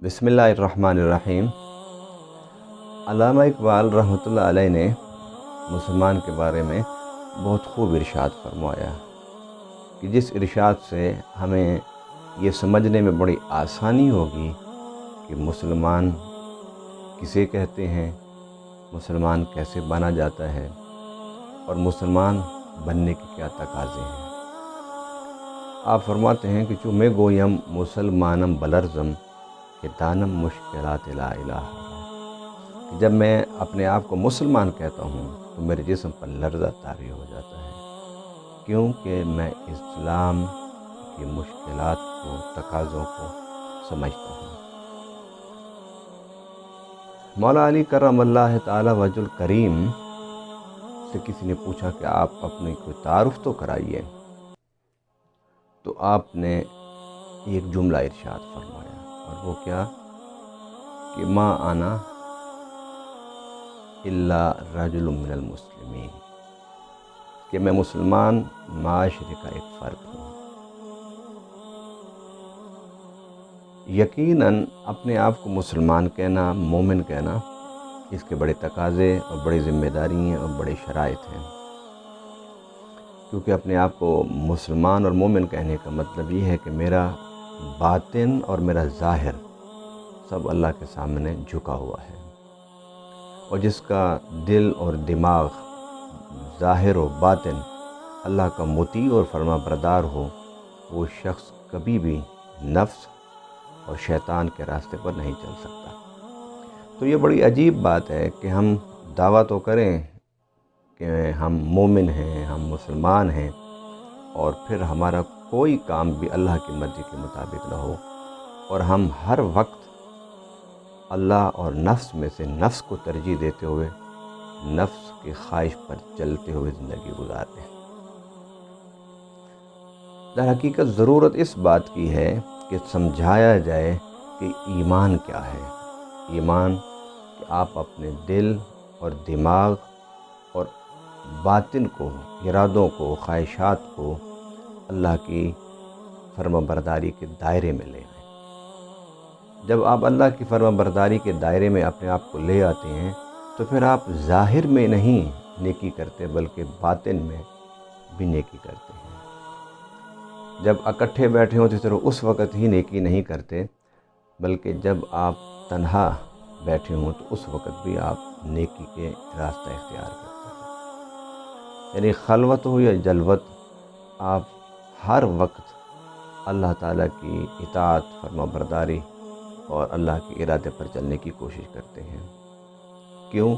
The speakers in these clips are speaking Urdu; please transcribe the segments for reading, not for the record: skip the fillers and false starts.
بسم اللہ الرحمن الرحیم۔ علامہ اقبال رحمۃ اللہ علیہ نے مسلمان کے بارے میں بہت خوب ارشاد فرمایا کہ جس ارشاد سے ہمیں یہ سمجھنے میں بڑی آسانی ہوگی کہ مسلمان کسے کہتے ہیں، مسلمان کیسے بنا جاتا ہے اور مسلمان بننے کے کیا تقاضے ہیں۔ آپ فرماتے ہیں کہ چو میں گویم مسلمانم بلرزم کہ دانم مشکلات لا الہ، کہ جب میں اپنے آپ کو مسلمان کہتا ہوں تو میرے جسم پر لرزہ طاری ہو جاتا ہے، کیونکہ میں اسلام کی مشکلات کو، تقاضوں کو سمجھتا ہوں۔ مولا علی کرم اللہ تعالی وجہ الکریم سے کسی نے پوچھا کہ آپ اپنی کوئی تعارف تو کرائیے، تو آپ نے ایک جملہ ارشاد فرمایا، اور وہ کیا کہ ما انا الا رجل من المسلمین، کہ میں مسلمان معاشرے کا ایک فرد ہوں۔ یقیناً اپنے آپ کو مسلمان کہنا، مومن کہنا، اس کے بڑے تقاضے اور بڑی ذمہ داریاں اور بڑے شرائط ہیں، کیونکہ اپنے آپ کو مسلمان اور مومن کہنے کا مطلب یہ ہے کہ میرا باطن اور میرا ظاہر سب اللہ کے سامنے جھکا ہوا ہے، اور جس کا دل اور دماغ، ظاہر و باطن اللہ کا مطیع اور فرما بردار ہو، وہ شخص کبھی بھی نفس اور شیطان کے راستے پر نہیں چل سکتا۔ تو یہ بڑی عجیب بات ہے کہ ہم دعویٰ تو کریں کہ ہم مومن ہیں، ہم مسلمان ہیں، اور پھر ہمارا کوئی کام بھی اللہ کی مرضی کے مطابق نہ ہو، اور ہم ہر وقت اللہ اور نفس میں سے نفس کو ترجیح دیتے ہوئے نفس کی خواہش پر چلتے ہوئے زندگی گزارتے ہیں۔ در حقیقت ضرورت اس بات کی ہے کہ سمجھایا جائے کہ ایمان کیا ہے۔ ایمان کہ آپ اپنے دل اور دماغ اور باطن کو، ارادوں کو، خواہشات کو اللہ کی فرما برداری کے دائرے میں لے آئیں۔ جب آپ اللہ کی فرما برداری کے دائرے میں اپنے آپ کو لے آتے ہیں تو پھر آپ ظاہر میں نہیں نیکی کرتے بلکہ باطن میں بھی نیکی کرتے ہیں۔ جب اکٹھے بیٹھے ہوتے تو اس وقت ہی نیکی نہیں کرتے، بلکہ جب آپ تنہا بیٹھے ہوں تو اس وقت بھی آپ نیکی کے راستہ اختیار کرتے ہیں۔ یعنی خلوت ہو یا جلوت، آپ ہر وقت اللہ تعالیٰ کی اطاعت، فرما برداری اور اللہ کے ارادے پر چلنے کی کوشش کرتے ہیں۔ کیوں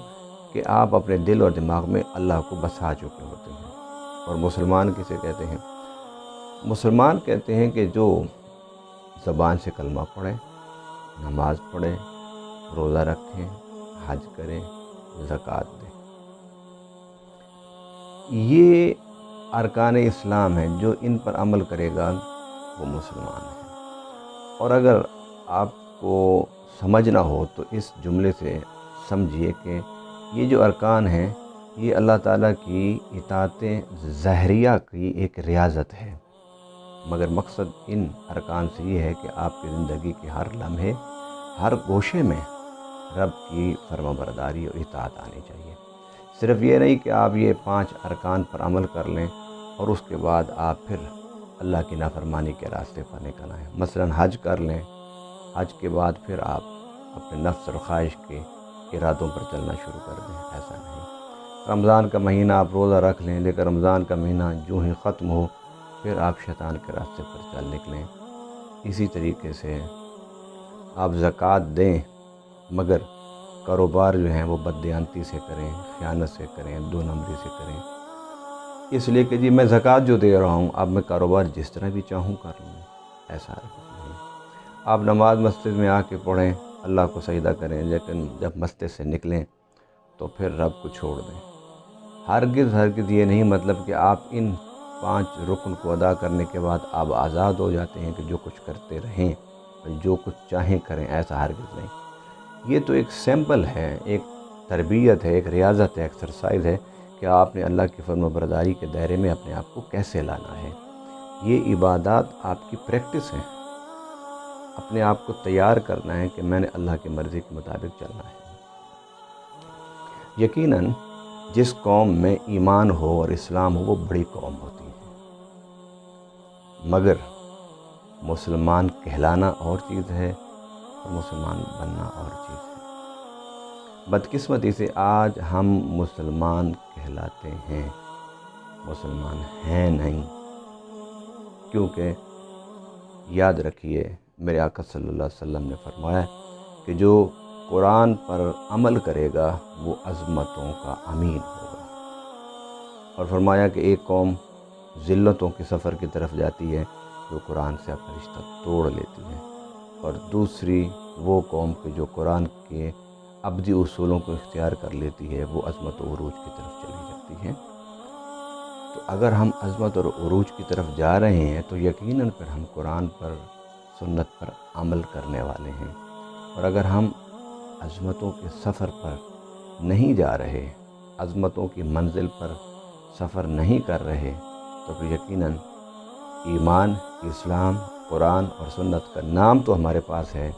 کہ آپ اپنے دل اور دماغ میں اللہ کو بسا چکے ہوتے ہیں۔ اور مسلمان کسے کہتے ہیں؟ مسلمان کہتے ہیں کہ جو زبان سے کلمہ پڑھے، نماز پڑھے، روزہ رکھیں، حج کریں، زکوٰۃ دیں۔ یہ ارکان اسلام ہیں، جو ان پر عمل کرے گا وہ مسلمان ہے۔ اور اگر آپ کو سمجھنا ہو تو اس جملے سے سمجھیے کہ یہ جو ارکان ہیں یہ اللہ تعالیٰ کی اطاعت ظاہریہ کی ایک ریاضت ہے، مگر مقصد ان ارکان سے یہ ہے کہ آپ کی زندگی کے ہر لمحے، ہر گوشے میں رب کی فرما برداری اور اطاعت آنی چاہیے۔ صرف یہ نہیں کہ آپ یہ 5 ارکان پر عمل کر لیں اور اس کے بعد آپ پھر اللہ کی نافرمانی کے راستے پر نکل آئیں۔ مثلاً حج کر لیں، حج کے بعد پھر آپ اپنے نفس اور خواہش کے ارادوں پر چلنا شروع کر دیں، ایسا نہیں۔ رمضان کا مہینہ آپ روزہ رکھ لیں، لیکن رمضان کا مہینہ جو ہی ختم ہو پھر آپ شیطان کے راستے پر چل نکلیں۔ اسی طریقے سے آپ زکوٰۃ دیں، مگر کاروبار جو ہیں وہ بددیانتی سے کریں، خیانت سے کریں، 2 نمبری سے کریں، اس لیے کہ جی میں زکوٰۃ جو دے رہا ہوں اب میں کاروبار جس طرح بھی چاہوں کر لوں، ایسا نہیں۔ آپ نماز مسجد میں آ کے پڑھیں، اللہ کو سجدہ کریں، لیکن جب مسجد سے نکلیں تو پھر رب کو چھوڑ دیں۔ ہرگز یہ نہیں مطلب کہ آپ ان 5 رکن کو ادا کرنے کے بعد آپ آزاد ہو جاتے ہیں کہ جو کچھ کرتے رہیں، جو کچھ چاہیں کریں، ایسا ہرگز نہیں۔ یہ تو ایک سیمپل ہے، ایک تربیت ہے، ایک ریاضت ہے، ایکسرسائز ہے کہ آپ نے اللہ کی فرما برداری کے دائرے میں اپنے آپ کو کیسے لانا ہے۔ یہ عبادات آپ کی پریکٹس ہیں، اپنے آپ کو تیار کرنا ہے کہ میں نے اللہ کی مرضی کے مطابق چلنا ہے۔ یقیناً جس قوم میں ایمان ہو اور اسلام ہو وہ بڑی قوم ہوتی ہے، مگر مسلمان کہلانا اور چیز ہے اور مسلمان بننا اور چیز ہے۔ بدقسمتی سے آج ہم مسلمان کہلاتے ہیں، مسلمان ہیں نہیں، کیونکہ یاد رکھیے میرے آقا صلی اللہ علیہ وسلم نے فرمایا کہ جو قرآن پر عمل کرے گا وہ عظمتوں کا امین ہوگا، اور فرمایا کہ ایک قوم ذلتوں کے سفر کی طرف جاتی ہے جو قرآن سے اپنا رشتہ توڑ لیتی ہے، اور دوسری وہ قوم کہ جو قرآن کے ابدی اصولوں کو اختیار کر لیتی ہے وہ عظمت و عروج کی طرف چلی جاتی ہے۔ تو اگر ہم عظمت اور عروج کی طرف جا رہے ہیں تو یقیناً پھر ہم قرآن پر سنت پر عمل کرنے والے ہیں، اور اگر ہم عظمتوں کے سفر پر نہیں جا رہے، عظمتوں کی منزل پر سفر نہیں کر رہے، تو پھر یقیناً ایمان، اسلام، قرآن اور سنت کا نام تو ہمارے پاس ہے،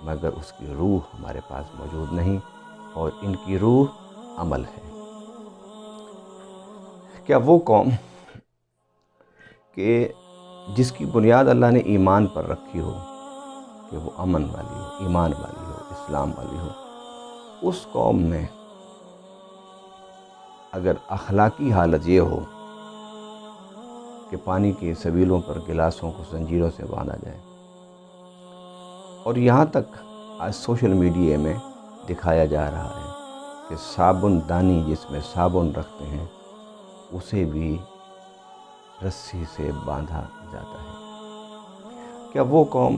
مگر اس کی روح ہمارے پاس موجود نہیں، اور ان کی روح عمل ہے۔ کیا وہ قوم کہ جس کی بنیاد اللہ نے ایمان پر رکھی ہو، کہ وہ امن والی ہو، ایمان والی ہو، اسلام والی ہو، اس قوم میں اگر اخلاقی حالت یہ ہو کہ پانی کے سبیلوں پر گلاسوں کو زنجیروں سے باندھا جائے، اور یہاں تک آج سوشل میڈیا میں دکھایا جا رہا ہے کہ صابن دانی جس میں صابن رکھتے ہیں اسے بھی رسی سے باندھا جاتا ہے، کیا وہ قوم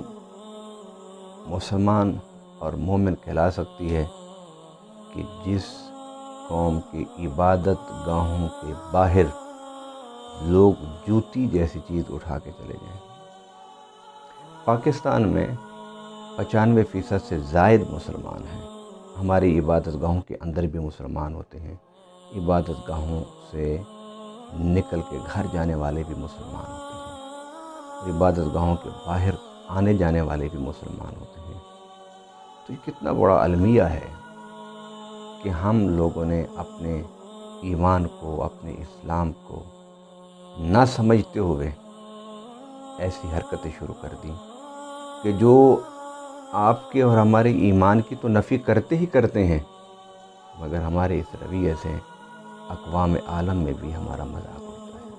مسلمان اور مومن کہلا سکتی ہے کہ جس قوم کی عبادت گاہوں کے باہر لوگ جوتی جیسی چیز اٹھا کے چلے جائیں؟ پاکستان میں 95% سے زائد مسلمان ہیں، ہماری عبادت گاہوں کے اندر بھی مسلمان ہوتے ہیں، عبادت گاہوں سے نکل کے گھر جانے والے بھی مسلمان ہوتے ہیں، عبادت گاہوں کے باہر آنے جانے والے بھی مسلمان ہوتے ہیں۔ تو یہ کتنا بڑا المیہ ہے کہ ہم لوگوں نے اپنے ایمان کو، اپنے اسلام کو نہ سمجھتے ہوئے ایسی حرکتیں شروع کر دیں کہ جو آپ کے اور ہمارے ایمان کی تو نفی کرتے ہی کرتے ہیں، مگر ہمارے اس رویے سے اقوام عالم میں بھی ہمارا مذاق ہوتا ہے۔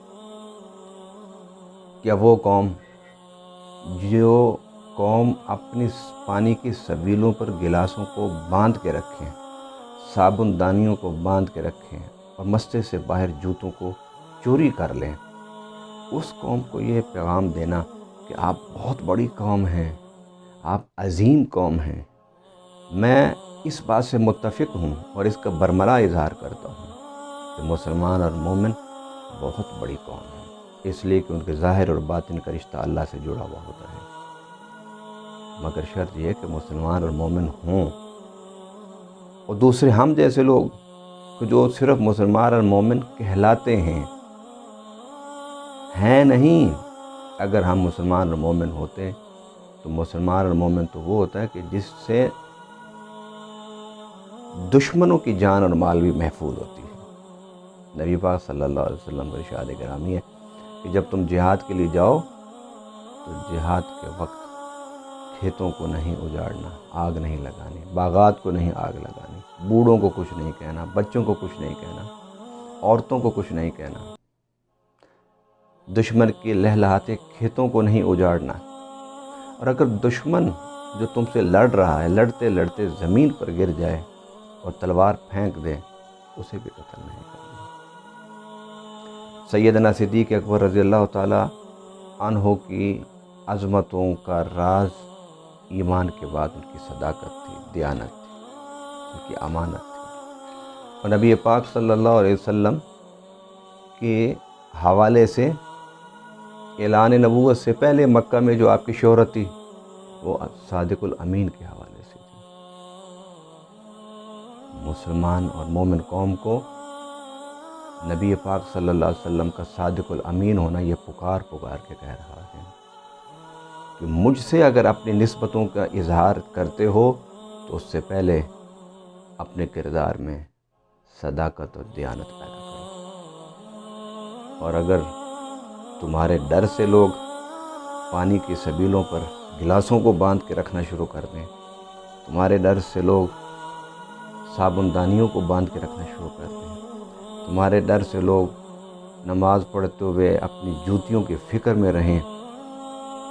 کیا وہ قوم جو قوم اپنی پانی کی سبیلوں پر گلاسوں کو باندھ کے رکھیں، صابن دانیوں کو باندھ کے رکھیں اور مسجد سے باہر جوتوں کو چوری کر لیں، اس قوم کو یہ پیغام دینا کہ آپ بہت بڑی قوم ہیں، آپ عظیم قوم ہیں، میں اس بات سے متفق ہوں اور اس کا برملا اظہار کرتا ہوں کہ مسلمان اور مومن بہت بڑی قوم ہے، اس لیے کہ ان کے ظاہر اور باطن کا رشتہ اللہ سے جڑا ہوا ہوتا ہے، مگر شرط یہ ہے کہ مسلمان اور مومن ہوں، اور دوسرے ہم جیسے لوگ جو صرف مسلمان اور مومن کہلاتے ہیں نہیں۔ اگر ہم مسلمان اور مومن ہوتے تو مسلمان اور مومن تو وہ ہوتا ہے کہ جس سے دشمنوں کی جان اور مال بھی محفوظ ہوتی ہے۔ نبی پاک صلی اللہ علیہ وسلم کا ارشاد گرامی ہے کہ جب تم جہاد کے لیے جاؤ تو جہاد کے وقت کھیتوں کو نہیں اجاڑنا، آگ نہیں لگانی، باغات کو نہیں آگ لگانی، بوڑھوں کو کچھ نہیں کہنا، بچوں کو کچھ نہیں کہنا، عورتوں کو کچھ نہیں کہنا، دشمن کے لہلہاتے کھیتوں کو نہیں اجاڑنا، اور اگر دشمن جو تم سے لڑ رہا ہے لڑتے لڑتے زمین پر گر جائے اور تلوار پھینک دے اسے بھی قتل نہیں کرنا۔ سیدنا صدیق اکبر رضی اللہ تعالی عنہ کی عظمتوں کا راز ایمان کے بعد ان کی صداقت تھی، دیانت تھی، ان کی امانت تھی، اور نبی پاک صلی اللہ علیہ وسلم کے حوالے سے اعلان نبوت سے پہلے مکہ میں جو آپ کی شہرت تھی وہ صادق الامین کے حوالے سے تھی۔ مسلمان اور مومن قوم کو نبی پاک صلی اللہ علیہ وسلم کا صادق الامین ہونا یہ پکار کے کہہ رہا ہے کہ مجھ سے اگر اپنی نسبتوں کا اظہار کرتے ہو تو اس سے پہلے اپنے کردار میں صداقت اور دیانت پیدا کرو، اور اگر تمہارے ڈر سے لوگ پانی کی سبیلوں پر گلاسوں کو باندھ کے رکھنا شروع کر دیں، تمہارے ڈر سے لوگ صابن دانیوں کو باندھ کے رکھنا شروع کر دیں، تمہارے ڈر سے لوگ نماز پڑھتے ہوئے اپنی جوتیوں کی فکر میں رہیں،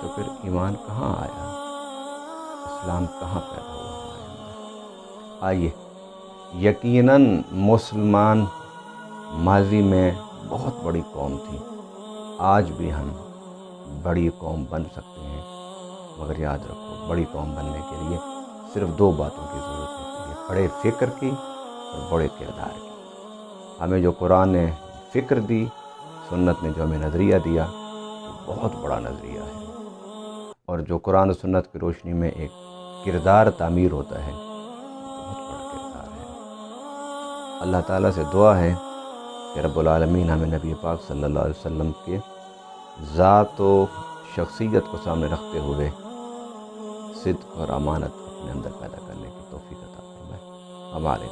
تو پھر ایمان کہاں آیا، اسلام کہاں پیدا ہوا ہمارے اندر؟ آئیے، یقیناً مسلمان ماضی میں بہت بڑی قوم تھی، آج بھی ہم بڑی قوم بن سکتے ہیں، مگر یاد رکھو بڑی قوم بننے کے لیے صرف دو باتوں کی ضرورت ہوتی ہے، بڑے فکر کی اور بڑے کردار کی۔ ہمیں جو قرآن نے فکر دی، سنت نے جو ہمیں نظریہ دیا، وہ بہت بڑا نظریہ ہے، اور جو قرآن و سنت کی روشنی میں ایک کردار تعمیر ہوتا ہے، بہت بڑا کردار ہے۔ اللہ تعالیٰ سے دعا ہے کہ رب العالمین ہمیں نبی پاک صلی اللہ علیہ وسلم کے ذات و شخصیت کو سامنے رکھتے ہوئے صدق اور امانت اپنے اندر پیدا کرنے کی توفیق عطا فرمائے۔ ہمارے